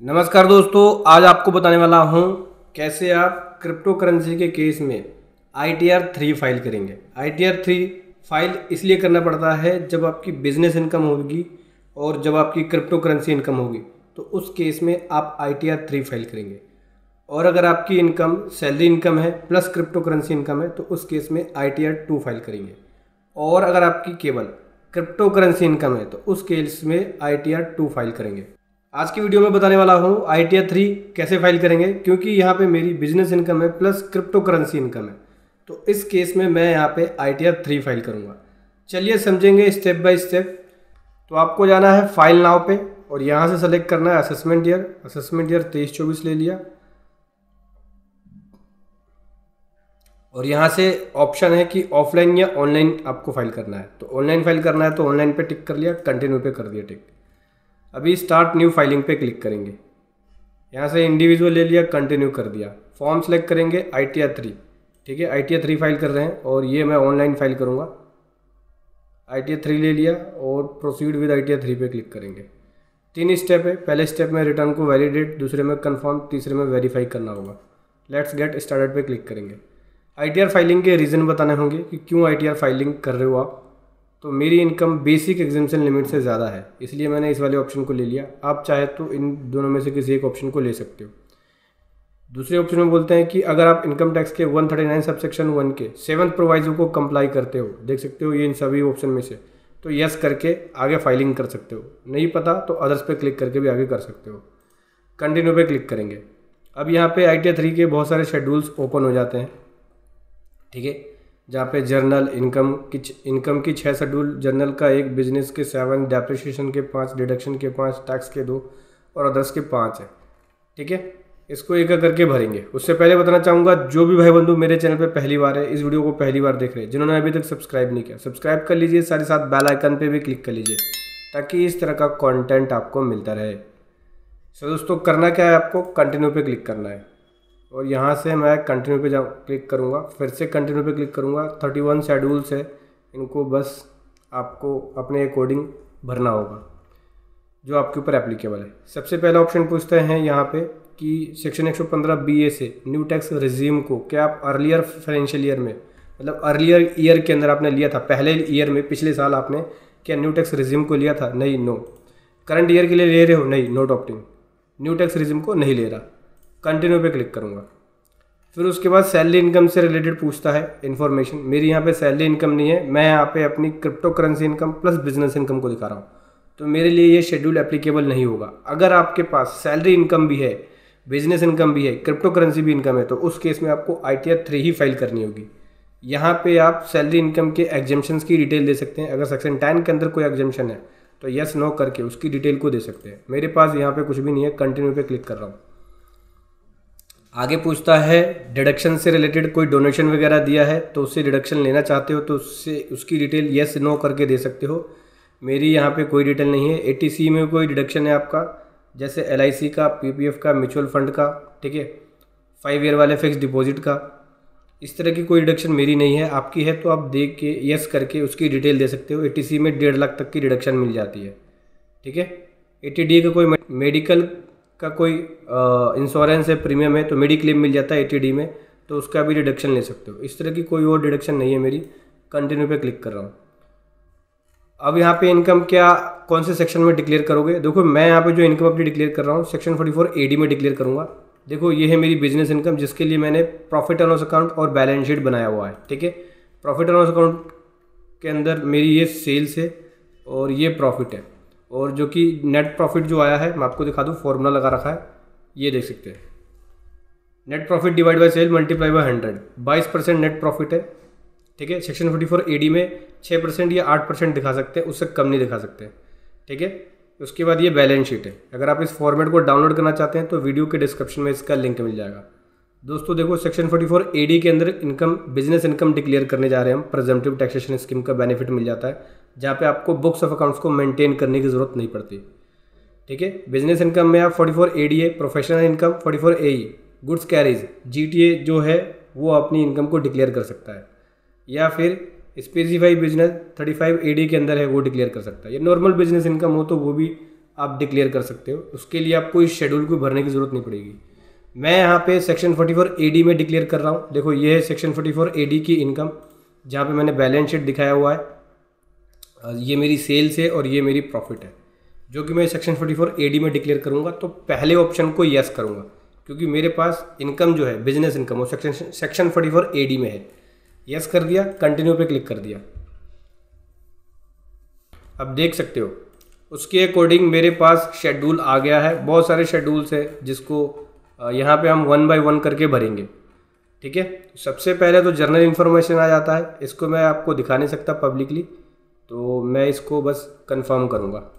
नमस्कार दोस्तों, आज आपको बताने वाला हूं कैसे आप क्रिप्टो करेंसी के केस में ITR 3 फाइल करेंगे। ITR 3 फाइल इसलिए करना पड़ता है जब आपकी बिजनेस इनकम होगी और जब आपकी क्रिप्टो करेंसी इनकम होगी तो उस केस में आप ITR 3 फाइल करेंगे। और अगर आपकी इनकम सैलरी इनकम है प्लस क्रिप्टो करेंसी इनकम है तो उस केस में ITR 2 फाइल करेंगे। और अगर आपकी केवल क्रिप्टो करेंसी इनकम है तो उस केस में ITR 2 फाइल करेंगे। आज की वीडियो में बताने वाला हूँ ITR 3 कैसे फाइल करेंगे, क्योंकि यहाँ पे मेरी बिजनेस इनकम है प्लस क्रिप्टो करेंसी इनकम है, तो इस केस में मैं यहाँ पे ITR 3 फाइल करूँगा। चलिए समझेंगे स्टेप बाय स्टेप। तो आपको जाना है फाइल नाउ पे और यहाँ से सेलेक्ट करना है असेसमेंट ईयर। असेसमेंट ईयर 23-24 ले लिया और यहाँ से ऑप्शन है कि ऑफलाइन या ऑनलाइन आपको फाइल करना है। तो ऑनलाइन फाइल करना है तो ऑनलाइन पे टिक कर लिया, कंटिन्यू पे कर दिया टिक। अभी स्टार्ट न्यू फाइलिंग पे क्लिक करेंगे। यहाँ से इंडिविजुअल ले लिया, कंटिन्यू कर दिया। फॉर्म सेलेक्ट करेंगे ITR 3, ठीक है। ITR 3 फाइल कर रहे हैं और ये मैं ऑनलाइन फाइल करूँगा। ITR 3 ले लिया और प्रोसीड विद ITR 3 पे क्लिक करेंगे। 3 स्टेप है। पहले स्टेप में रिटर्न को वैलिडेट, दूसरे में कंफर्म, तीसरे में वेरीफाई करना होगा। लेट्स गेट स्टार्टेड पे क्लिक करेंगे। ITR फाइलिंग के रीज़न बताने होंगे कि क्यों ITR फाइलिंग कर रहे हो आप। तो मेरी इनकम बेसिक एग्जेम्पशन लिमिट से ज़्यादा है, इसलिए मैंने इस वाले ऑप्शन को ले लिया। आप चाहे तो इन दोनों में से किसी एक ऑप्शन को ले सकते हो। दूसरे ऑप्शन में बोलते हैं कि अगर आप इनकम टैक्स के 139 सबसेक्शन 1 के 7th प्रोवाइजर को कंप्लाई करते हो, देख सकते हो ये इन सभी ऑप्शन में से, तो यस करके आगे फाइलिंग कर सकते हो। नहीं पता तो अदर्स पे क्लिक करके भी आगे कर सकते हो। कंटिन्यू पे क्लिक करेंगे। अब यहाँ पे ITR 3 के बहुत सारे शेड्यूल्स ओपन हो जाते हैं, ठीक है, जहाँ पे जर्नल इनकम की 6 शेड्यूल, जर्नल का 1, बिजनेस के 7, डेप्रिसिएशन के 5, डिडक्शन के 5, टैक्स के 2 और अदर्स के 5 है, ठीक है। इसको एक एक करके भरेंगे। उससे पहले बताना चाहूँगा, जो भी भाई बंधु मेरे चैनल पे पहली बार है, इस वीडियो को पहली बार देख रहे हैं, जिन्होंने अभी तक सब्सक्राइब नहीं किया, सब्सक्राइब कर लीजिए। साथ ही साथ बेल आइकन पे भी क्लिक कर लीजिए ताकि इस तरह का कॉन्टेंट आपको मिलता रहे। सो दोस्तों, करना क्या है, आपको कंटिन्यू पे क्लिक करना है और यहाँ से मैं कंटिन्यू पे क्लिक करूँगा। फिर से कंटिन्यू पे क्लिक करूँगा। 31 शेड्यूल्स है, इनको बस आपको अपने अकॉर्डिंग भरना होगा जो आपके ऊपर एप्लीकेबल है। सबसे पहला ऑप्शन पूछते हैं यहाँ पे कि सेक्शन 115 BA से न्यू टैक्स रिजीम को क्या आप अर्लियर फाइनेंशियल ईयर में, मतलब अर्लियर ईयर के अंदर आपने लिया था, पहले ईयर में पिछले साल आपने क्या न्यू टैक्स रिजीम को लिया था? नहीं, नो। करंट ईयर के लिए ले रहे हो? नहीं, note opting. New tax regime को नहीं ले रहा। कंटिन्यू पे क्लिक करूँगा। फिर उसके बाद सैलरी इनकम से रिलेटेड पूछता है इन्फॉर्मेशन। मेरी यहाँ पे सैलरी इनकम नहीं है, मैं यहाँ पे अपनी crypto currency income plus business income को दिखा रहा हूँ, तो मेरे लिए ये शेड्यूल एप्लीकेबल नहीं होगा। अगर आपके पास सैलरी इनकम भी है, बिजनेस इनकम भी है, क्रिप्टो करेंसी भी इनकम है, तो उस केस में आपको ITR 3 ही फाइल करनी होगी। यहाँ पे आप सैलरी इनकम के एग्जेम्पशंस की डिटेल दे सकते हैं। अगर सेक्शन 10 के अंदर कोई एग्जेम्पशन है तो यस नो करके उसकी डिटेल को दे सकते हैं। मेरे पास यहाँ पे कुछ भी नहीं है। कंटिन्यू पे क्लिक कर रहा हूँ। आगे पूछता है डिडक्शन से रिलेटेड, कोई डोनेशन वगैरह दिया है तो उससे डिडक्शन लेना चाहते हो तो उससे उसकी डिटेल यस नो करके दे सकते हो। मेरी यहाँ पे कोई डिटेल नहीं है। ATC में कोई डिडक्शन है आपका, जैसे LIC का, PPF का, म्यूचुअल फंड का, ठीक है, 5 ईयर वाले फिक्स डिपॉजिट का, इस तरह की कोई डिडक्शन मेरी नहीं है। आपकी है तो आप देख के यस करके उसकी डिटेल दे सकते हो। ATC में 1.5 लाख तक की डिडक्शन मिल जाती है, ठीक है। ATD का कोई मेडिकल का कोई इंश्योरेंस है, प्रीमियम है, तो मेडिक्लेम मिल जाता है ATD में, तो उसका भी डिडक्शन ले सकते हो। इस तरह की कोई और डिडक्शन नहीं है मेरी। कंटिन्यू पे क्लिक कर रहा हूँ। अब यहाँ पे इनकम क्या कौन से सेक्शन में डिक्लेयर करोगे? देखो, मैं यहाँ पे जो इनकम अपनी डिक्लेयर कर रहा हूँ सेक्शन 44 AD में डिक्लेयर करूँगा। देखो, ये है मेरी बिजनेस इनकम, जिसके लिए मैंने प्रॉफिट एंड लॉस अकाउंट और बैलेंस शीट बनाया हुआ है, ठीक है। प्रॉफिट एंड लॉस अकाउंट के अंदर मेरी ये सेल्स है और ये प्रॉफिट है, और जो कि नेट प्रॉफिट जो आया है मैं आपको दिखा दूँ, फॉर्मूला लगा रखा है, ये देख सकते हैं। Net profit divide by sale multiply by 100, 22% net profit है, ठीक है। सेक्शन 44 AD में 6% या 8% दिखा सकते हैं, उससे कम नहीं दिखा सकते, ठीक है। उसके बाद ये बैलेंस शीट है। अगर आप इस फॉर्मेट को डाउनलोड करना चाहते हैं तो वीडियो के डिस्क्रिप्शन में इसका लिंक मिल जाएगा। दोस्तों देखो, सेक्शन 44 AD के अंदर इनकम, बिजनेस इनकम डिक्लेयर करने जा रहे हैं हम। प्रेजम्पटिव टैक्सेशन स्कीम का बेनिफिट मिल जाता है, जहाँ पे आपको बुक्स ऑफ अकाउंट्स को मेंटेन करने की जरूरत नहीं पड़ती, ठीक है। बिजनेस इनकम में आप 44 AD है, professional income 44 AE, goods carries GTA जो है वो अपनी इनकम को डिक्लेयर कर सकता है, या फिर स्पेसिफाई बिजनेस 35 AD के अंदर है वो डिक्लेयर कर सकता है। या नॉर्मल बिजनेस इनकम हो तो वो भी आप डिक्लेयर कर सकते हो। उसके लिए आपको इस शेड्यूल को भरने की ज़रूरत नहीं पड़ेगी। मैं यहाँ पे सेक्शन 44 AD में डिक्लेयर कर रहा हूँ। देखो ये है सेक्शन 44 AD की इनकम, जहाँ पे मैंने बैलेंस शीट दिखाया हुआ है। ये मेरी सेल्स है और ये मेरी प्रॉफिट है, जो कि मैं सेक्शन 44 AD में डिक्लेयर करूँगा। तो पहले ऑप्शन को यस करूँगा, क्योंकि मेरे पास इनकम जो है बिजनेस इनकम वो सेक्शन 44 AD में है। यस कर दिया, कंटिन्यू पे क्लिक कर दिया। अब देख सकते हो उसके अकॉर्डिंग मेरे पास शेड्यूल आ गया है। बहुत सारे शेड्यूल्स है जिसको यहाँ पे हम 1 बाय 1 करके भरेंगे। ठीक है, सबसे पहले तो जर्नल इन्फॉर्मेशन आ जाता है। इसको मैं आपको दिखा नहीं सकता पब्लिकली, तो मैं इसको बस कंफर्म करूँगा।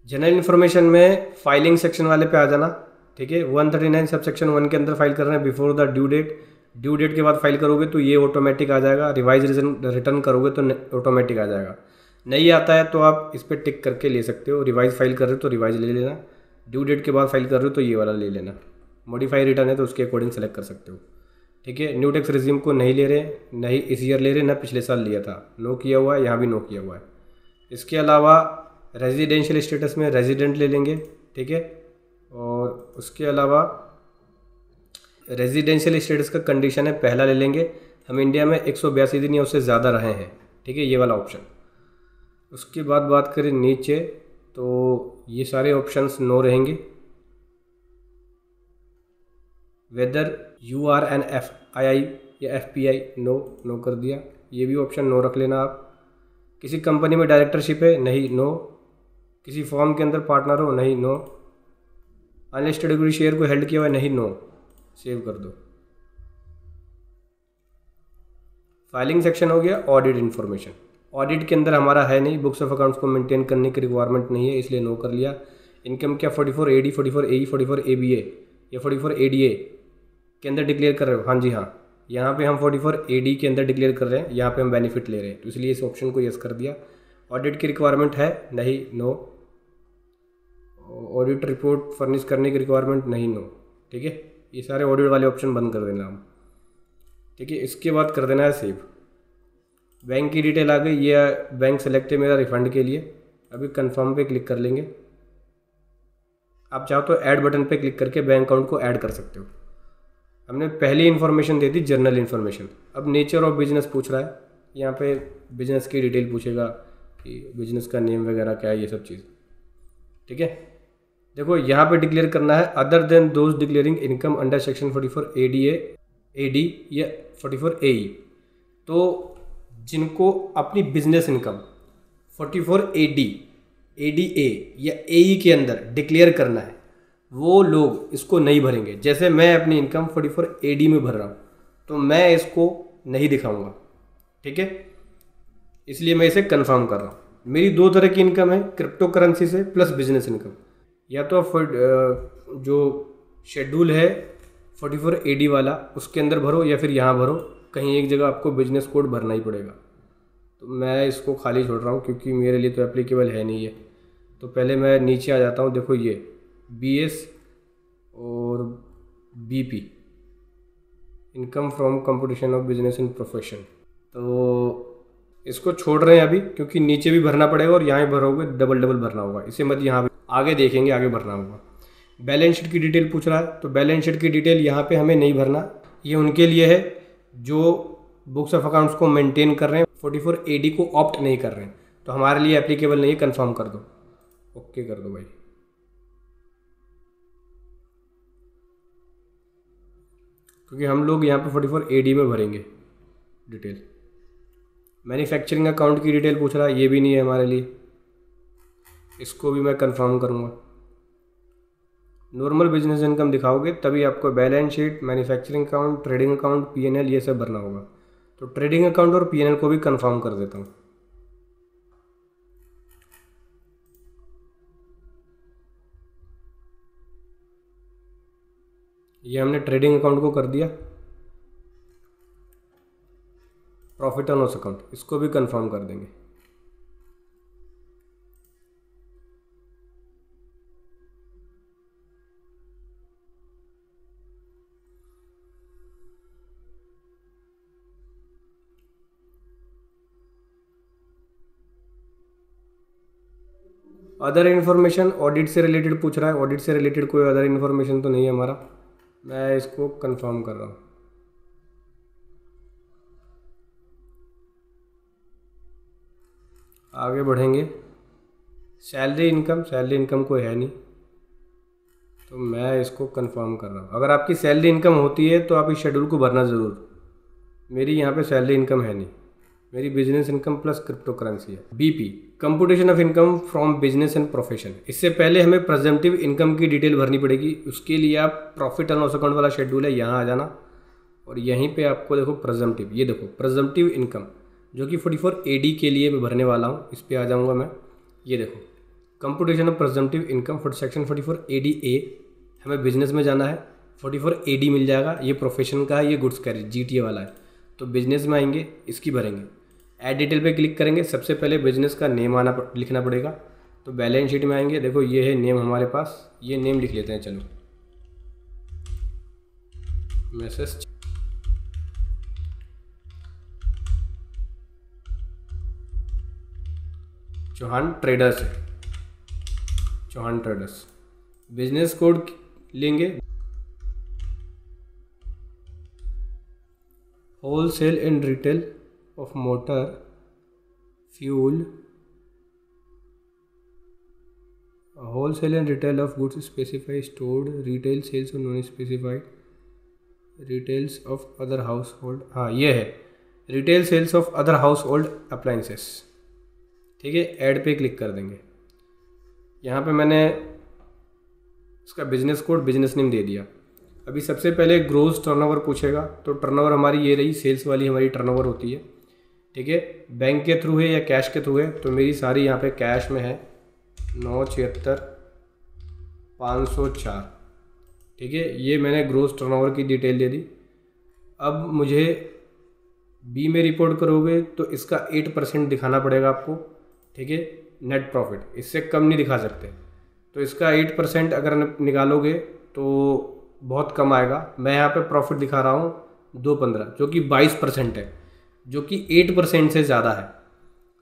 जनरल इन्फॉर्मेशन में फाइलिंग सेक्शन वाले पे आ जाना। ठीक है, 139 सब सेक्शन 1 के अंदर फाइल करना है before the due date. Due date के बाद फाइल करोगे तो ये ऑटोमेटिक आ जाएगा। रिवाइज रिटर्न करोगे तो ऑटोमेटिक आ जाएगा। नहीं आता है तो आप इस पर टिक करके ले सकते हो। रिवाइज फाइल कर रहे हो तो रिवाइज ले लेना, ड्यू डेट के बाद फाइल कर रहे हो तो ये वाला ले लेना। मॉडिफाई रिटर्न है तो उसके अकॉर्डिंग सेलेक्ट कर सकते हो। ठीक है, न्यू टैक्स रिज्यूम को नहीं ले रहे, नहीं इस ईयर ले रहे, ना पिछले साल लिया था, नो किया हुआ है, यहाँ भी नो किया हुआ है। इसके अलावा रेजिडेंशियल स्टेटस में रेजिडेंट ले लेंगे। ठीक है, और उसके अलावा रेजिडेंशियल स्टेटस का कंडीशन है पहला ले लेंगे, हम इंडिया में 182 दिन या उससे ज़्यादा रहे हैं। ठीक है, ये वाला ऑप्शन। उसके बाद बात करें नीचे तो ये सारे ऑप्शंस नो रहेंगे। Whether you are an FII या FPI, नो कर दिया, ये भी ऑप्शन नो रख लेना आप। किसी कंपनी में डायरेक्टरशिप है, नहीं, नो। किसी फॉर्म के अंदर पार्टनर हो, नहीं, नो। अनलिस्टेड इक्विटी शेयर को हेल्ड किया हुआ है, नहीं, नो। सेव कर दो। फाइलिंग सेक्शन हो गया। ऑडिट इन्फॉर्मेशन, ऑडिट के अंदर हमारा है नहीं, बुक्स ऑफ अकाउंट्स को मेंटेन करने की रिक्वायरमेंट नहीं है, इसलिए नो कर लिया। इनकम क्या 44 AD, 44 AE, 44 ABA या 44 ADA के अंदर डिक्लेयर कर रहे हो? हाँ जी हाँ, यहाँ पे हम 44 AD के अंदर डिक्लेयर कर रहे हैं, यहाँ पे हम बेनिफिट ले रहे हैं, तो इसलिए इस ऑप्शन को यस कर दिया। ऑडिट की रिक्वायरमेंट है, नहीं, नो। ऑडिट रिपोर्ट फर्निश करने की रिक्वायरमेंट, नहीं, नो। ठीक है, ये सारे ऑडिट वाले ऑप्शन बंद कर देना हम। ठीक है, इसके बाद कर देना है सेव। बैंक की डिटेल आ गई, ये बैंक सेलेक्ट है मेरा रिफंड के लिए। अभी कंफर्म पे क्लिक कर लेंगे। आप चाहो तो ऐड बटन पे क्लिक करके बैंक अकाउंट को ऐड कर सकते हो। हमने पहली इन्फॉर्मेशन दे दी जनरल इन्फॉर्मेशन। अब नेचर ऑफ बिजनेस पूछ रहा है, यहाँ पे बिजनेस की डिटेल पूछेगा कि बिजनेस का नेम वगैरह क्या है, ये सब चीज़। ठीक है, देखो यहाँ पे डिक्लेयर करना है other than those declaring income under section 44 AD या 44 AE। तो जिनको अपनी बिजनेस इनकम 44 ADA या AE के अंदर डिक्लेयर करना है, वो लोग इसको नहीं भरेंगे। जैसे मैं अपनी इनकम 44 AD में भर रहा हूँ, तो मैं इसको नहीं दिखाऊंगा। ठीक है, इसलिए मैं इसे कंफर्म कर रहा हूँ। मेरी दो तरह की इनकम है, क्रिप्टो करेंसी से प्लस बिजनेस इनकम। या तो जो शेड्यूल है 44 AD वाला उसके अंदर भरो, या फिर यहाँ भरो, कहीं एक जगह आपको बिजनेस कोड भरना ही पड़ेगा। तो मैं इसको खाली छोड़ रहा हूँ क्योंकि मेरे लिए तो एप्लीकेबल है नहीं है। तो पहले मैं नीचे आ जाता हूँ। देखो ये BS और BP, income from competition of business in profession, तो इसको छोड़ रहे हैं अभी क्योंकि नीचे भी भरना पड़ेगा और यहाँ भरोगे डबल भरना होगा। इसे मत यहाँ आगे देखेंगे, आगे भरना होगा। बैलेंस शीट की डिटेल पूछ रहा है, तो बैलेंस शीट की डिटेल यहाँ पे हमें नहीं भरना। ये उनके लिए है जो बुक्स ऑफ अकाउंट्स को मेंटेन कर रहे हैं, 44 AD को ऑप्ट नहीं कर रहे हैं, तो हमारे लिए एप्लीकेबल नहीं है। कंफर्म कर दो, ओके कर दो भाई। क्योंकि हम लोग यहाँ पे 44 AD में भरेंगे डिटेल। मैन्युफैक्चरिंग अकाउंट की डिटेल पूछ रहा है, ये भी नहीं है हमारे लिए, इसको भी मैं कंफर्म करूँगा। नॉर्मल बिजनेस इनकम दिखाओगे तभी आपको balance sheet, manufacturing account, trading account, PNL ये सब भरना होगा। तो ट्रेडिंग अकाउंट और PNL को भी कंफर्म कर देता हूँ। ये हमने ट्रेडिंग अकाउंट को कर दिया। प्रॉफिट एंड लॉस अकाउंट, इसको भी कंफर्म कर देंगे। अदर इन्फॉर्मेशन ऑडिट से रिलेटेड पूछ रहा है, ऑडिट से रिलेटेड कोई अदर इन्फॉर्मेशन तो नहीं है हमारा, मैं इसको कंफर्म कर रहा हूँ। आगे बढ़ेंगे, सैलरी इनकम कोई है नहीं, तो मैं इसको कंफर्म कर रहा हूँ। अगर आपकी सैलरी इनकम होती है तो आप इस शेड्यूल को भरना ज़रूर। मेरी यहाँ पे सैलरी इनकम है नहीं, मेरी business income plus crypto currency है। BP, computation of income from business and profession. इससे पहले हमें प्रेजेंटिव इनकम की डिटेल भरनी पड़ेगी। उसके लिए आप प्रॉफिट एंड लॉस अकाउंट वाला शेड्यूल है, यहाँ आ जाना और यहीं पे आपको देखो प्रेजेंटिव, ये देखो प्रेजेंटिव इनकम जो कि 44 AD के लिए मैं भरने वाला हूँ। इस पर आ जाऊँगा मैं, ये देखो computation of प्रेजेंटिव income for section 44 AD A, हमें बिजनेस में जाना है। 44 AD मिल जाएगा, ये प्रोफेशन का है, ये गुड्स कैरिज GTA वाला है। तो बिजनेस में आएंगे, इसकी भरेंगे, ऐड डिटेल पे क्लिक करेंगे। सबसे पहले बिजनेस का नेम लिखना पड़ेगा। तो बैलेंस शीट में आएंगे, देखो ये है नेम हमारे पास, ये नेम लिख लेते हैं। चलो मैसेज चौहान ट्रेडर्स है, चौहान ट्रेडर्स। बिजनेस कोड लेंगे, wholesale and retail of motor fuel, wholesale and retail of goods specified stored, retail sales of non specified, retails of other household, हाँ ये है retail sales of other household appliances। ठीक है, add पे click कर देंगे। यहाँ पे मैंने इसका बिजनेस कोड बिजनेस नेम दे दिया। अभी सबसे पहले ग्रोस टर्नओवर पूछेगा, तो टर्नओवर हमारी ये रही, सेल्स वाली हमारी टर्नओवर होती है। ठीक है, बैंक के थ्रू है या कैश के थ्रू है, तो मेरी सारी यहाँ पे कैश में है 976,504। ठीक है, ये मैंने ग्रोस टर्नओवर की डिटेल दे दी। अब मुझे बी में रिपोर्ट करोगे तो इसका 8% दिखाना पड़ेगा आपको। ठीक है, नेट प्रॉफिट, इससे कम नहीं दिखा सकते। तो इसका 8% अगर निकालोगे तो बहुत कम आएगा। मैं यहाँ पे प्रॉफिट दिखा रहा हूँ 215, जो कि 22% है, जो कि 8% से ज़्यादा है।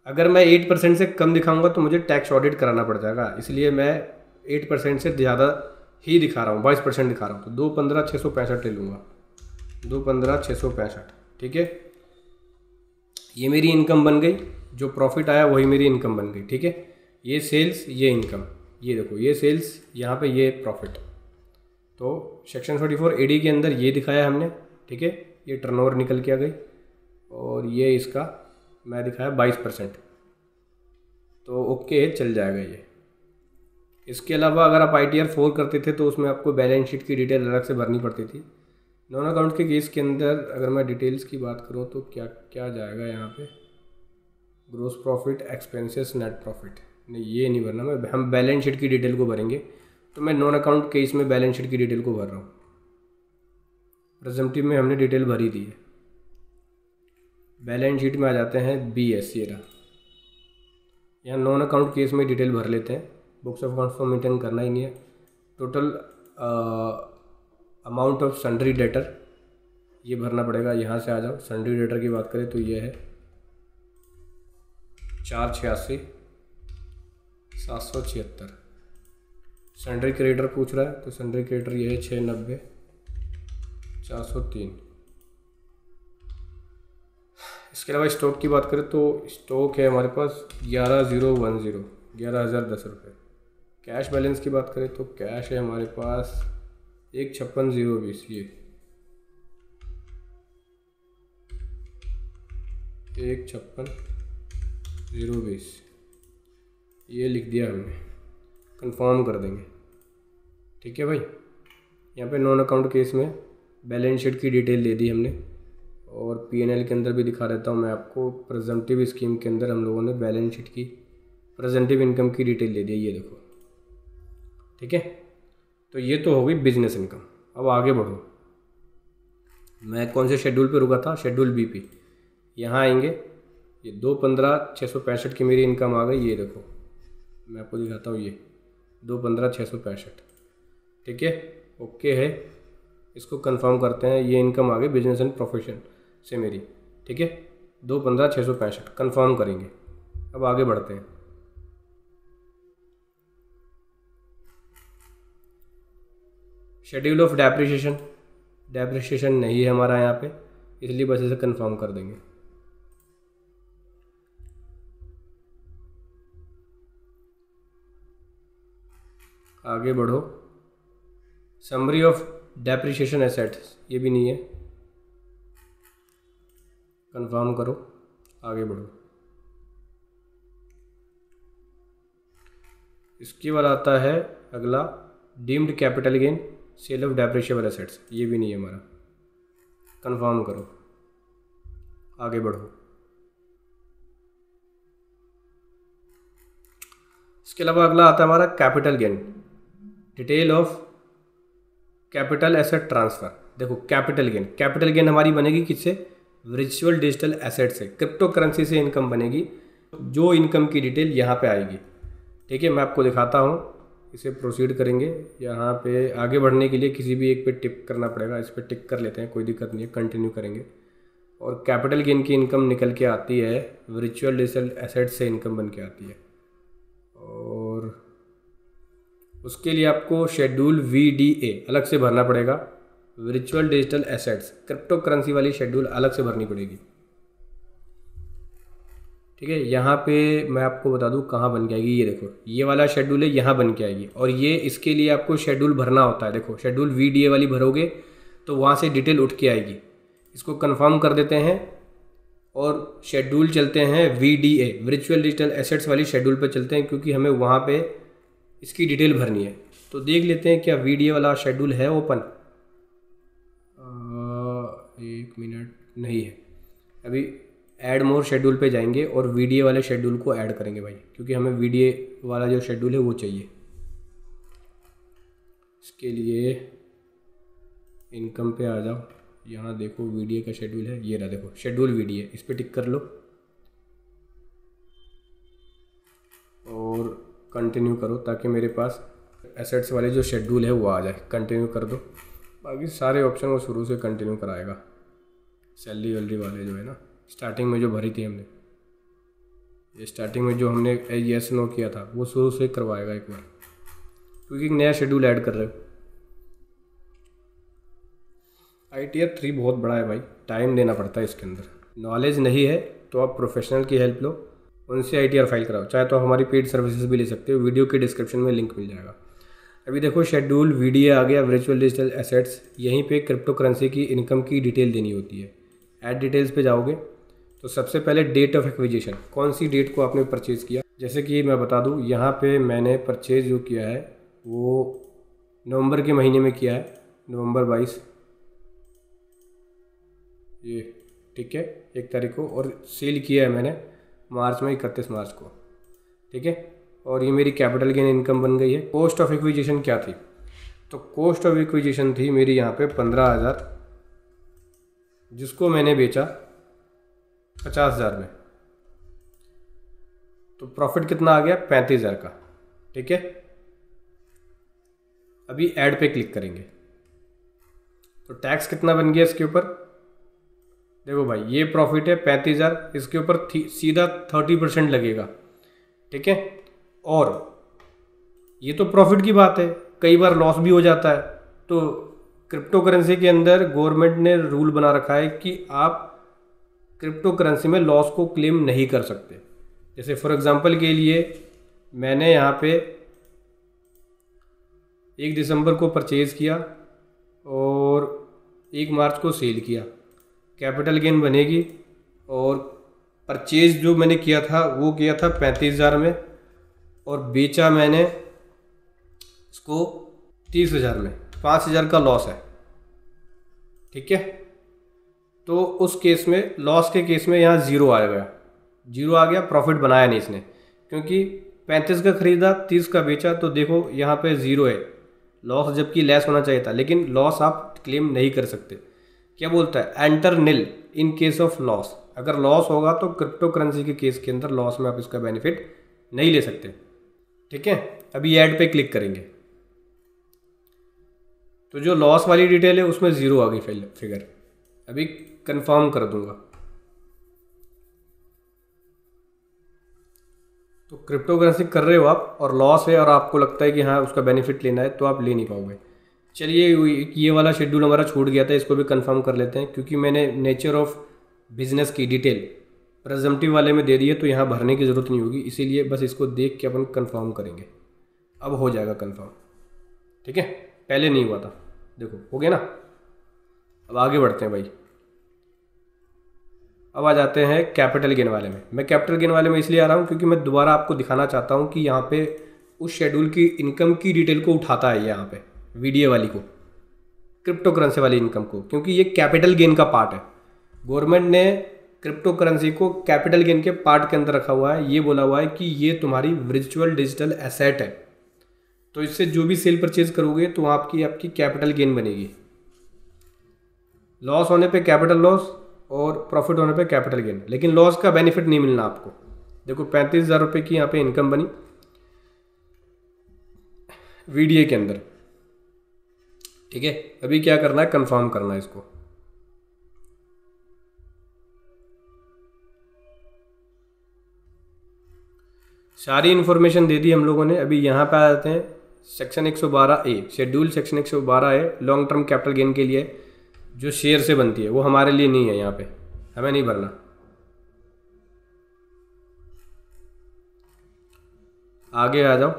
अगर मैं 8% से कम दिखाऊंगा तो मुझे टैक्स ऑडिट कराना पड़ जाएगा, इसलिए मैं 8% से ज़्यादा ही दिखा रहा हूँ, 22% दिखा रहा हूँ। तो 215,665 ले लूँगा, 215,665। ठीक है, ये मेरी इनकम बन गई, जो प्रॉफिट आया वही मेरी इनकम बन गई। ठीक है, ये सेल्स, ये इनकम, ये देखो ये सेल्स, यहाँ पे ये प्रॉफिट। तो सेक्शन 44 AD के अंदर ये दिखाया हमने। ठीक है, ये टर्नओवर निकल के आ गई और ये इसका मैं दिखाया 22%। तो ओके, चल जाएगा ये। इसके अलावा अगर आप ITR 4 करते थे तो उसमें आपको बैलेंस शीट की डिटेल अलग से भरनी पड़ती थी। नॉन अकाउंट के केस के अंदर अगर मैं डिटेल्स की बात करूँ तो क्या क्या जाएगा यहाँ पे, gross profit, expenses, net profit, नहीं ये नहीं भरना, मैं हम बैलेंस शीट की डिटेल को भरेंगे। तो मैं नॉन अकाउंट केस में बैलेंस शीट की डिटेल को भर रहा हूँ। प्रेजेंटिव में हमने डिटेल भरी दी है। बैलेंस शीट में आ जाते हैं BS, ये रहा। यहाँ नॉन अकाउंट केस में डिटेल भर लेते हैं। बुक्स ऑफ अकाउंट्स को मेंटेन करना ही नहीं है। Total amount of sundry debtor ये भरना पड़ेगा। यहाँ से आ जाओ, सन्ड्री डेटर की बात करें तो ये है 486,776। सन्ड्री क्रेडिटर पूछ रहा है तो सन्ड्री क्रेडिटर ये है 690,403। इसके अलावा स्टॉक की बात करें तो स्टॉक है हमारे पास 11,010, 11,010 रुपये। कैश बैलेंस की बात करें तो कैश है हमारे पास 156,020, ये 156,020 ये लिख दिया हमने, कंफर्म कर देंगे। ठीक है भाई, यहाँ पे नॉन अकाउंट केस में बैलेंस शीट की डिटेल दे दी हमने और P&L के अंदर भी दिखा देता हूँ मैं आपको। प्रेजेंटिव स्कीम के अंदर हम लोगों ने बैलेंस शीट की प्रेजेंटिव इनकम की डिटेल दे दी है, ये देखो। ठीक है, तो ये तो हो गई बिजनेस इनकम। अब आगे बढ़ो, मैं कौन से शेड्यूल पे रुका था, शेड्यूल BP। यहाँ आएंगे, ये 215,665 की मेरी इनकम आ गई, ये देखो मैं आपको दिखाता हूँ, ये 215,665। ठीक है, ओके है, इसको कंफर्म करते हैं। ये इनकम आ गई बिजनेस एंड प्रोफेशन से मेरी। ठीक है, 215,665 कंफर्म करेंगे। अब आगे बढ़ते हैं। शेड्यूल ऑफ डेप्रिसिएशन नहीं है हमारा यहाँ पे, इसलिए बस इसे कंफर्म कर देंगे। आगे बढ़ो। समरी ऑफ डेप्रिसिएशन एसेट्स, ये भी नहीं है, कंफर्म करो, आगे बढ़ो। इसके बाद आता है अगला deemed capital gain sale of depreciable assets, ये भी नहीं है हमारा, कंफर्म करो, आगे बढ़ो। इसके अलावा अगला आता है हमारा capital gain, detail of capital asset transfer. देखो कैपिटल गेन हमारी बनेगी किससे, वर्चुअल डिजिटल एसेट से, क्रिप्टो करेंसी से इनकम बनेगी, जो इनकम की डिटेल यहाँ पे आएगी। ठीक है, मैं आपको दिखाता हूँ, इसे प्रोसीड करेंगे। यहाँ पे आगे बढ़ने के लिए किसी भी एक पे टिक करना पड़ेगा, इस पर टिक कर लेते हैं, कोई दिक्कत नहीं है, कंटिन्यू करेंगे। और कैपिटल गेन की इनकम निकल के आती है, वर्चुअल डिजिटल एसेट से इनकम बन के आती है। और उसके लिए आपको शेड्यूल VDA अलग से भरना पड़ेगा, virtual digital assets, crypto currency वाली शेड्यूल अलग से भरनी पड़ेगी। ठीक है, यहाँ पे मैं आपको बता दूँ कहाँ बन के आएगी, ये देखो ये वाला शेड्यूल है, यहाँ बन के आएगी। और ये इसके लिए आपको शेड्यूल भरना होता है, देखो शेड्यूल VDA वाली भरोगे तो वहाँ से डिटेल उठ के आएगी। इसको कंफर्म कर देते हैं और शेड्यूल चलते हैं VDA वर्चुअल डिजिटल एसेट्स वाली शेड्यूल पे चलते हैं, क्योंकि हमें वहाँ पे इसकी डिटेल भरनी है। तो देख लेते हैं क्या VDA वाला शेड्यूल है ओपन। एक मिनट, नहीं है अभी। ऐड मोर शेड्यूल पे जाएंगे और VDA वाले शेड्यूल को ऐड करेंगे भाई, क्योंकि हमें VDA वाला जो शेड्यूल है वो चाहिए। इसके लिए इनकम पे आ जाओ, यहाँ देखो VDA का शेड्यूल है, ये रहा देखो शेड्यूल VDA, इस पर टिक कर लो और कंटिन्यू करो, ताकि मेरे पास एसेट्स वाले जो शेड्यूल है वो आ जाए। कंटिन्यू कर दो, बाकी सारे ऑप्शन वो शुरू से कंटिन्यू कराएगा। सैलरी वैलरी वाले जो है ना, स्टार्टिंग में जो भरी थी हमने, ये स्टार्टिंग में जो हमने yes no किया था वो शुरू से करवाएगा एक बार, क्योंकि एक नया शेड्यूल ऐड कर रहे हो। ITR 3 बहुत बड़ा है भाई, टाइम देना पड़ता है इसके अंदर। नॉलेज नहीं है तो आप प्रोफेशनल की हेल्प लो, उनसे ITR फाइल कराओ, चाहे तो हमारी पेड सर्विसेज भी ले सकते हो, वीडियो के डिस्क्रिप्शन में लिंक मिल जाएगा। अभी देखो शेड्यूल VDA आ गया, वर्चुअल डिजिटल एसेट्स। यहीं पे क्रिप्टो करेंसी की इनकम की डिटेल देनी होती है। ऐड डिटेल्स पे जाओगे तो सबसे पहले डेट ऑफ एक्विजिशन, कौन सी डेट को आपने परचेज़ किया। जैसे कि मैं बता दूं, यहाँ पे मैंने परचेज़ जो किया है वो नवंबर के महीने में किया है, नवंबर 22, ये ठीक है 1 तारीख को, और सेल किया है मैंने मार्च में 31 मार्च को। ठीक है, और ये मेरी कैपिटल गेन इनकम बन गई है। कॉस्ट ऑफ एक्विजिशन क्या थी, तो कॉस्ट ऑफ एक्विजिशन थी मेरी यहाँ पे 15,000, जिसको मैंने बेचा 50,000 में, तो प्रॉफिट कितना आ गया 35,000 का। ठीक है, अभी ऐड पे क्लिक करेंगे तो टैक्स कितना बन गया इसके ऊपर। देखो भाई ये प्रॉफिट है 35,000, इसके ऊपर सीधा 30% लगेगा। ठीक है, और ये तो प्रॉफिट की बात है, कई बार लॉस भी हो जाता है। तो क्रिप्टो करेंसी के अंदर गवर्नमेंट ने रूल बना रखा है कि आप क्रिप्टो करेंसी में लॉस को क्लेम नहीं कर सकते। जैसे फॉर एग्जांपल के लिए मैंने यहाँ पे 1 दिसंबर को परचेज़ किया और 1 मार्च को सेल किया, कैपिटल गेन बनेगी। और परचेज़ जो मैंने किया था वो किया था 35,000 में, और बेचा मैंने इसको 30,000 में, 5,000 का लॉस है। ठीक है, तो उस केस में, लॉस के केस में यहाँ ज़ीरो आ गया, प्रॉफिट बनाया नहीं इसने, क्योंकि 35 का ख़रीदा 30 का बेचा, तो देखो यहाँ पे ज़ीरो है लॉस, जबकि लेस होना चाहिए था, लेकिन लॉस आप क्लेम नहीं कर सकते। क्या बोलता है, enter nil in case of loss. अगर लॉस होगा तो क्रिप्टो करेंसी के केस के अंदर लॉस में आप इसका बेनिफिट नहीं ले सकते। ठीक है, अभी ऐड पे क्लिक करेंगे तो जो लॉस वाली डिटेल है उसमें ज़ीरो आ गई फिगर। अभी कंफर्म कर दूंगा। तो क्रिप्टो करेंसी कर रहे हो आप और लॉस है और आपको लगता है कि हाँ उसका बेनिफिट लेना है, तो आप ले नहीं पाओगे। चलिए ये वाला शेड्यूल हमारा छूट गया था, इसको भी कंफर्म कर लेते हैं, क्योंकि मैंने नेचर ऑफ बिजनेस की डिटेल प्रेजम्पटिव वाले में दे दी है तो यहाँ भरने की ज़रूरत नहीं होगी, इसीलिए बस इसको देख के अपन कंफर्म करेंगे। अब हो जाएगा कंफर्म, ठीक है, पहले नहीं हुआ था, देखो हो गया ना। अब आगे बढ़ते हैं भाई। अब आ जाते हैं कैपिटल गेन वाले में। मैं कैपिटल गेन वाले में इसलिए आ रहा हूँ क्योंकि मैं दोबारा आपको दिखाना चाहता हूँ कि यहाँ पे उस शेड्यूल की इनकम की डिटेल को उठाता है यहाँ पे वीडियो वाली को, क्रिप्टो करेंसी वाली इनकम को, क्योंकि ये कैपिटल गेन का पार्ट है। गवर्नमेंट ने क्रिप्टो करेंसी को कैपिटल गेन के पार्ट के अंदर रखा हुआ है, ये बोला हुआ है कि ये तुम्हारी वर्चुअल डिजिटल एसेट है, तो इससे जो भी सेल परचेज करोगे तो आपकी आपकी कैपिटल गेन बनेगी। लॉस होने पे कैपिटल लॉस और प्रॉफिट होने पे कैपिटल गेन, लेकिन लॉस का बेनिफिट नहीं मिलना आपको। देखो 35,000 रुपये की यहाँ पे इनकम बनी वीडियो के अंदर, ठीक है। अभी क्या करना है, कंफर्म करना है इसको। सारी इन्फॉर्मेशन दे दी हम लोगों ने। अभी यहाँ पे आ जाते हैं section 112A, schedule section 112A long term capital gain के लिए जो शेयर से बनती है, वो हमारे लिए नहीं है, यहाँ पे हमें नहीं भरना। आगे आ जाओ।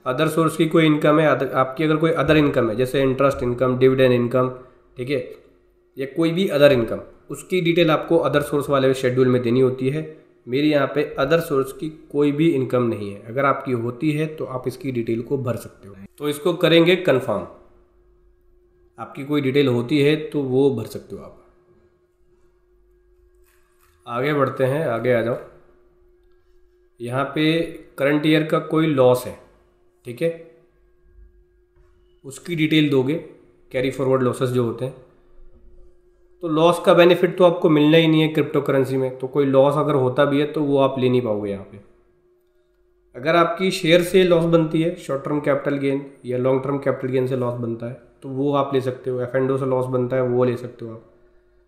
अदर सोर्स की कोई इनकम है, आपकी अगर कोई अदर इनकम है जैसे इंटरेस्ट इनकम, डिविडेंड इनकम, ठीक है, या कोई भी अदर इनकम, उसकी डिटेल आपको अदर सोर्स वाले शेड्यूल में देनी होती है। मेरी यहाँ पे अदर सोर्स की कोई भी इनकम नहीं है। अगर आपकी होती है तो आप इसकी डिटेल को भर सकते हो, तो इसको करेंगे कंफर्म। आपकी कोई डिटेल होती है तो वो भर सकते हो आप। आगे बढ़ते हैं, आगे आ जाओ। यहाँ पे करंट ईयर का कोई लॉस है, ठीक है, उसकी डिटेल दोगे, कैरी फॉरवर्ड लॉसेस जो होते हैं। तो लॉस का बेनिफिट तो आपको मिलना ही नहीं है क्रिप्टो करेंसी में, तो कोई लॉस अगर होता भी है तो वो आप ले नहीं पाओगे यहाँ पे। अगर आपकी शेयर से लॉस बनती है, शॉर्ट टर्म कैपिटल गेन या लॉन्ग टर्म कैपिटल गेन से लॉस बनता है, तो वो आप ले सकते हो। एफ एंडो से लॉस बनता है वो ले सकते हो आप।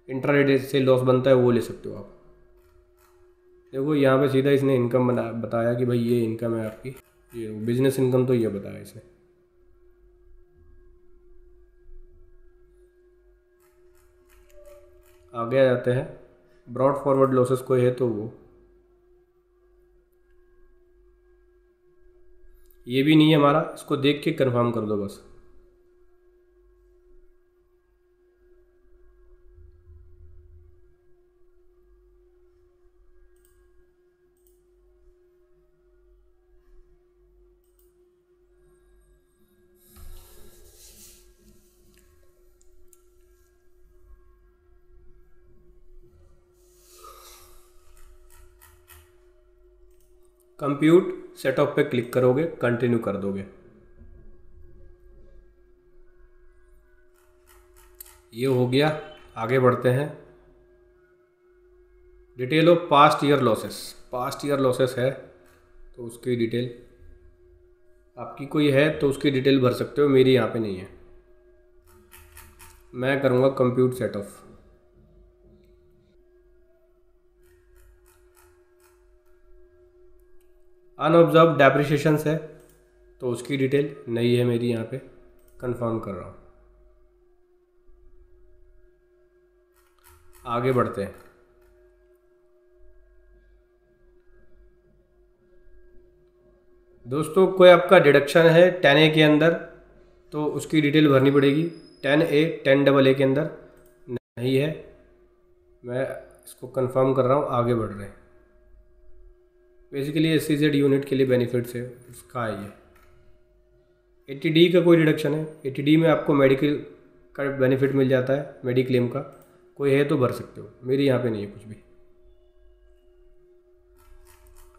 इंट्राडे से लॉस बनता है वो ले सकते हो आप। देखो यहाँ पे सीधा इसने इनकम बताया कि भाई ये इनकम है आपकी, ये बिजनेस इनकम तो ये बताया इसने। आगे आ जाते हैं, ब्रॉड फॉरवर्ड लॉसेस कोई है तो वो, ये भी नहीं है हमारा, इसको देख के कंफर्म कर दो बस। कंप्यूट सेटअप पे क्लिक करोगे, कंटिन्यू कर दोगे। ये हो गया। आगे बढ़ते हैं। Detail of past year losses, past year losses है तो उसकी डिटेल आपकी कोई है तो उसकी डिटेल भर सकते हो, मेरी यहाँ पे नहीं है। मैं करूँगा कंप्यूट सेटअप। अनऑब्जर्व डेप्रिसिएशंस है तो उसकी डिटेल नहीं है मेरी यहाँ पे, कंफर्म कर रहा हूँ। आगे बढ़ते हैं। दोस्तों कोई आपका डिडक्शन है 10A के अंदर तो उसकी डिटेल भरनी पड़ेगी। 10A 10AA के अंदर नहीं है, मैं इसको कंफर्म कर रहा हूँ। आगे बढ़ रहे हैं। बेसिकली SEZ यूनिट के लिए बेनिफिट्स है उसका है ये। 80D का कोई डिडक्शन है, 80D में आपको मेडिकल का बेनिफिट मिल जाता है, मेडिक्लेम का कोई है तो भर सकते हो, मेरी यहाँ पे नहीं है कुछ भी।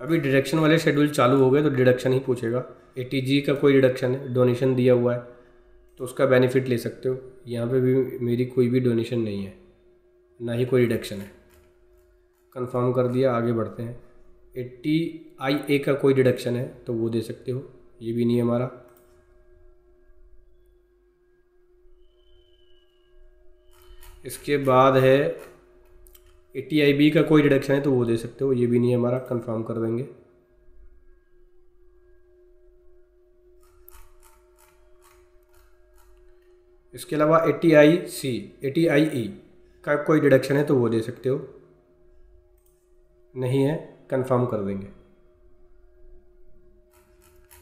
अभी डिडक्शन वाले शेड्यूल चालू हो गए तो डिडक्शन ही पूछेगा। 80G का कोई डिडक्शन है, डोनेशन दिया हुआ है तो उसका बेनिफिट ले सकते हो। यहाँ पे भी मेरी कोई भी डोनेशन नहीं है, ना ही कोई डिडक्शन है। कंफर्म कर दिया, आगे बढ़ते हैं। 80IA का कोई डिडक्शन है तो वो दे सकते हो, ये भी नहीं है हमारा। इसके बाद है 80IB का कोई डिडक्शन है तो वो दे सकते हो, ये भी नहीं है हमारा, कंफर्म कर देंगे। इसके अलावा 80IC 80IE का कोई डिडक्शन है तो वो दे सकते हो, नहीं है कंफर्म कर देंगे।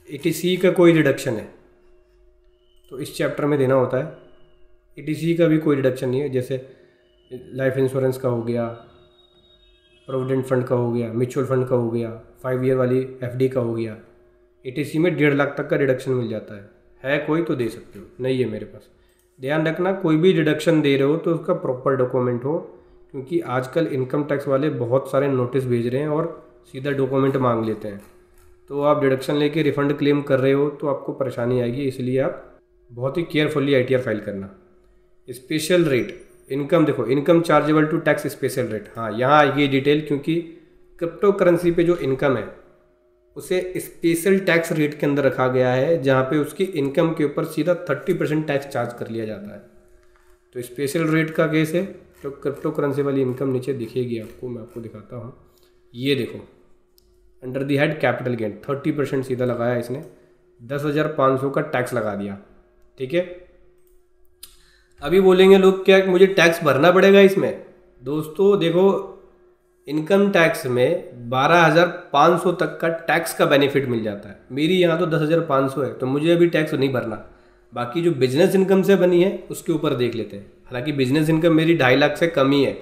80C का कोई डिडक्शन है तो इस चैप्टर में देना होता है। 80C का भी कोई डिडक्शन नहीं है, जैसे लाइफ इंश्योरेंस का हो गया, प्रोविडेंट फंड का हो गया, म्यूचुअल फंड का हो गया, 5 ईयर वाली FD का हो गया। 80C में 1.5 लाख तक का डिडक्शन मिल जाता है कोई तो दे सकते हो, नहीं है मेरे पास। ध्यान रखना कोई भी डिडक्शन दे रहे हो तो उसका प्रॉपर डॉक्यूमेंट हो, क्योंकि आजकल इनकम टैक्स वाले बहुत सारे नोटिस भेज रहे हैं और सीधा डॉक्यूमेंट मांग लेते हैं। तो आप डिडक्शन लेके रिफ़ंड क्लेम कर रहे हो तो आपको परेशानी आएगी, इसलिए आप बहुत ही केयरफुली ITR फाइल करना। स्पेशल रेट इनकम, देखो income chargeable to tax special rate, हाँ यहाँ आएगी डिटेल, क्योंकि क्रिप्टो करेंसी पे जो इनकम है उसे स्पेशल टैक्स रेट के अंदर रखा गया है, जहाँ पे उसकी इनकम के ऊपर सीधा 30% टैक्स चार्ज कर लिया जाता है। तो स्पेशल रेट का केस है, तो क्रिप्टो करेंसी वाली इनकम नीचे दिखेगी आपको, मैं आपको दिखाता हूँ। ये देखो under the head capital gain 30% सीधा लगाया इसने, 10,500 का टैक्स लगा दिया। ठीक है, अभी बोलेंगे लोग क्या मुझे टैक्स भरना पड़ेगा इसमें? दोस्तों देखो इनकम टैक्स में 12,500 तक का टैक्स का बेनिफिट मिल जाता है। मेरी यहाँ तो 10,500 है, तो मुझे अभी टैक्स नहीं भरना। बाकी जो बिजनेस इनकम से बनी है उसके ऊपर देख लेते हैं। हालांकि बिजनेस इनकम मेरी 2.5 लाख से कम ही है,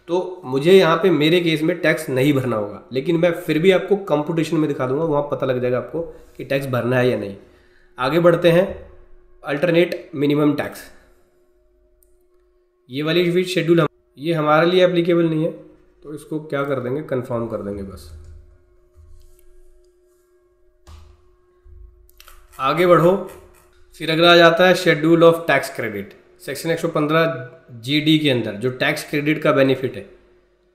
तो मुझे यहाँ पे मेरे केस में टैक्स नहीं भरना होगा, लेकिन मैं फिर भी आपको कंप्यूटेशन में दिखा दूंगा, वहाँ पता लग जाएगा आपको कि टैक्स भरना है या नहीं। आगे बढ़ते हैं, अल्टरनेट मिनिमम टैक्स। ये वाली भी शेड्यूल ये हमारे लिए एप्लीकेबल नहीं है, तो इसको क्या कर देंगे, कंफर्म कर देंगे बस। आगे बढ़ो, फिर अगला जाता है schedule of tax credit. Section 115 GD के अंदर जो टैक्स क्रेडिट का बेनिफिट है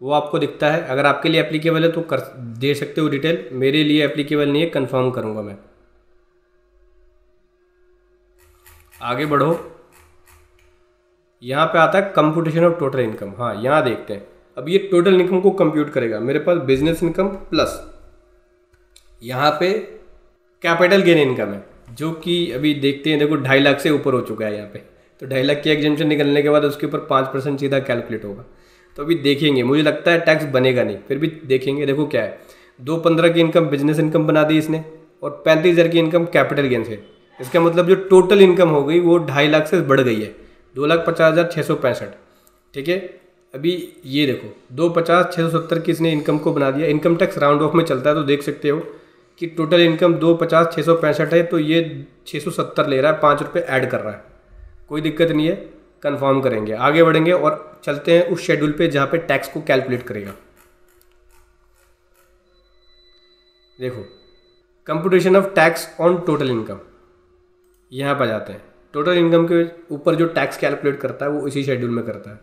वो आपको दिखता है। अगर आपके लिए एप्लीकेबल है तो कर दे सकते हो डिटेल, मेरे लिए एप्लीकेबल नहीं है, कंफर्म करूंगा मैं। आगे बढ़ो, यहाँ पे आता है कंप्यूटेशन ऑफ टोटल इनकम। हाँ यहाँ देखते हैं, अब ये टोटल इनकम को कंप्यूट करेगा। मेरे पास बिजनेस इनकम प्लस यहाँ पे कैपिटल गेन इनकम है, जो कि अभी देखते हैं, देखो 2.5 लाख से ऊपर हो चुका है यहाँ पे। तो 2.5 लाख की एग्जेम्पशन निकलने के बाद उसके ऊपर 5% सीधा कैलकुलेट होगा। तो अभी देखेंगे, मुझे लगता है टैक्स बनेगा नहीं, फिर भी देखेंगे। देखो क्या है, 215 की इनकम बिजनेस इनकम बना दी इसने, और 35,000 की इनकम कैपिटल गेन से। इसका मतलब जो टोटल इनकम हो गई वो 2.5 लाख से बढ़ गई है, 2,50,665। ठीक है, अभी ये देखो 250,670 की इसने इनकम को बना दिया। इनकम टैक्स राउंड ऑफ में चलता है, तो देख सकते हो कि टोटल इनकम 250,665 है, तो ये 670 ले रहा है, 5 रुपये ऐड कर रहा है। कोई दिक्कत नहीं है, कंफर्म करेंगे। आगे बढ़ेंगे और चलते हैं उस शेड्यूल पे जहाँ पे टैक्स को कैलकुलेट करेगा। देखो computation of tax on total income, यहाँ पर जाते हैं। टोटल इनकम के ऊपर जो टैक्स कैलकुलेट करता है वो इसी शेड्यूल में करता है।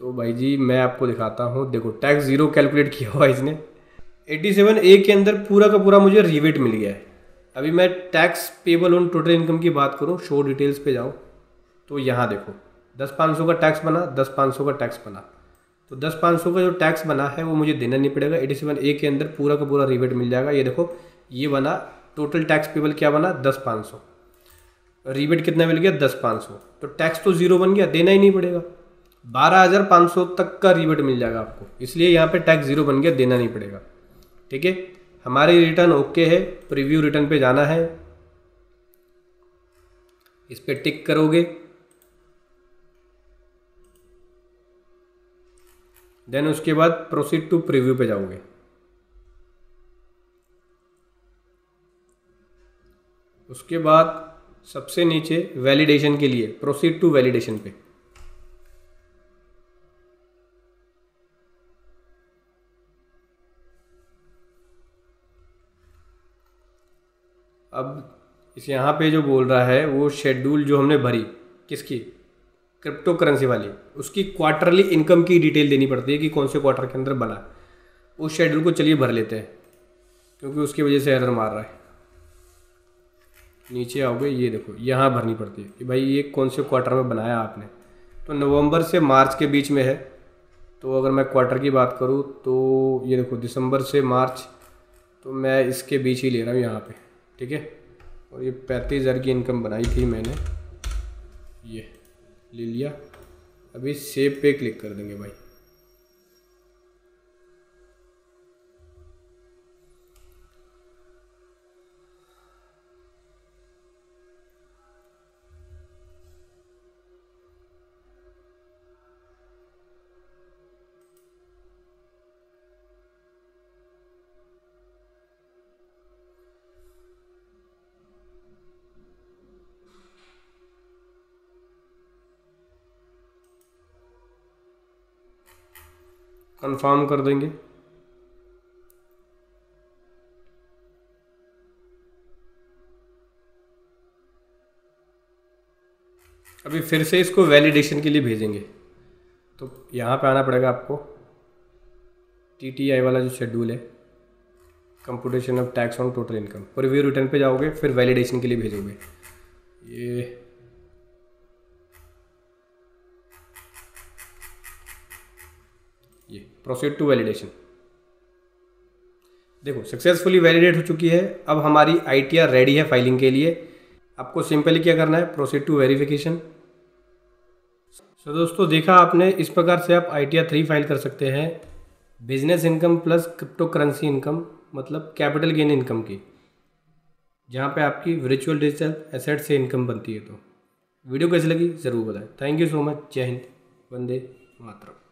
तो भाई जी मैं आपको दिखाता हूँ, देखो टैक्स 0 कैलकुलेट किया हुआ इसने। 87A के अंदर पूरा का पूरा मुझे रिवेट मिल गया है। अभी मैं tax payable on total income की बात करूँ, शो डिटेल्स पे जाऊँ तो यहाँ देखो 10,500 का टैक्स बना, 10,500 का टैक्स बना। तो 10,500 का जो टैक्स बना है वो मुझे देना नहीं पड़ेगा। 87A के अंदर पूरा का पूरा रिवेट मिल जाएगा। ये देखो ये बना, टोटल टैक्स पेबल क्या बना, 10,500। रिवेट कितना मिल गया, 10,500। तो टैक्स तो 0 बन गया, देना ही नहीं पड़ेगा। 12,500 तक का रिवेट मिल जाएगा आपको, इसलिए यहाँ पे टैक्स 0 बन गया, देना नहीं पड़ेगा। ठीक है, हमारी रिटर्न ओके है। प्रीव्यू रिटर्न पे जाना है, इस पे टिक करोगे, देन उसके बाद प्रोसीड टू प्रीव्यू पे जाओगे। उसके बाद सबसे नीचे वैलिडेशन के लिए प्रोसीड टू वैलिडेशन पे। अब इस यहाँ पे जो बोल रहा है वो शेड्यूल जो हमने भरी, किसकी, क्रिप्टो करेंसी वाली, उसकी क्वार्टरली इनकम की डिटेल देनी पड़ती है कि कौन से क्वार्टर के अंदर बना। उस शेड्यूल को चलिए भर लेते हैं, क्योंकि उसकी वजह से एरर मार रहा है। नीचे आओगे, ये देखो यहाँ भरनी पड़ती है कि भाई ये कौन से क्वार्टर में बनाया आपने। तो नवंबर से मार्च के बीच में है, तो अगर मैं क्वार्टर की बात करूँ तो ये देखो दिसंबर से मार्च, तो मैं इसके बीच ही ले रहा हूँ यहाँ पे। ठीक है, और ये 35,000 की इनकम बनाई थी मैंने, ये ले लिया। अभी सेव पे क्लिक कर देंगे भाई। कंफर्म कर देंगे। अभी फिर से इसको वैलिडेशन के लिए भेजेंगे, तो यहाँ पे आना पड़ेगा आपको। TTI वाला जो शेड्यूल है, computation of tax on total income, preview return पे जाओगे, फिर वैलिडेशन के लिए भेजोगे। ये प्रोसीड टू वैलिडेशन। देखो सक्सेसफुली वैलिडेट हो चुकी है। अब हमारी ITR रेडी है फाइलिंग के लिए। आपको सिंपली क्या करना है, प्रोसीड टू वेरिफिकेशन। तो दोस्तों देखा आपने, इस प्रकार से आप ITR 3 फाइल कर सकते हैं। Business income plus crypto currency income, मतलब कैपिटल गेन इनकम की, जहाँ पे आपकी वर्चुअल डिजिटल एसेट से इनकम बनती है। तो वीडियो कैसी लगी ज़रूर बताएं। Thank you so much. जय हिंद, वंदे मातरम।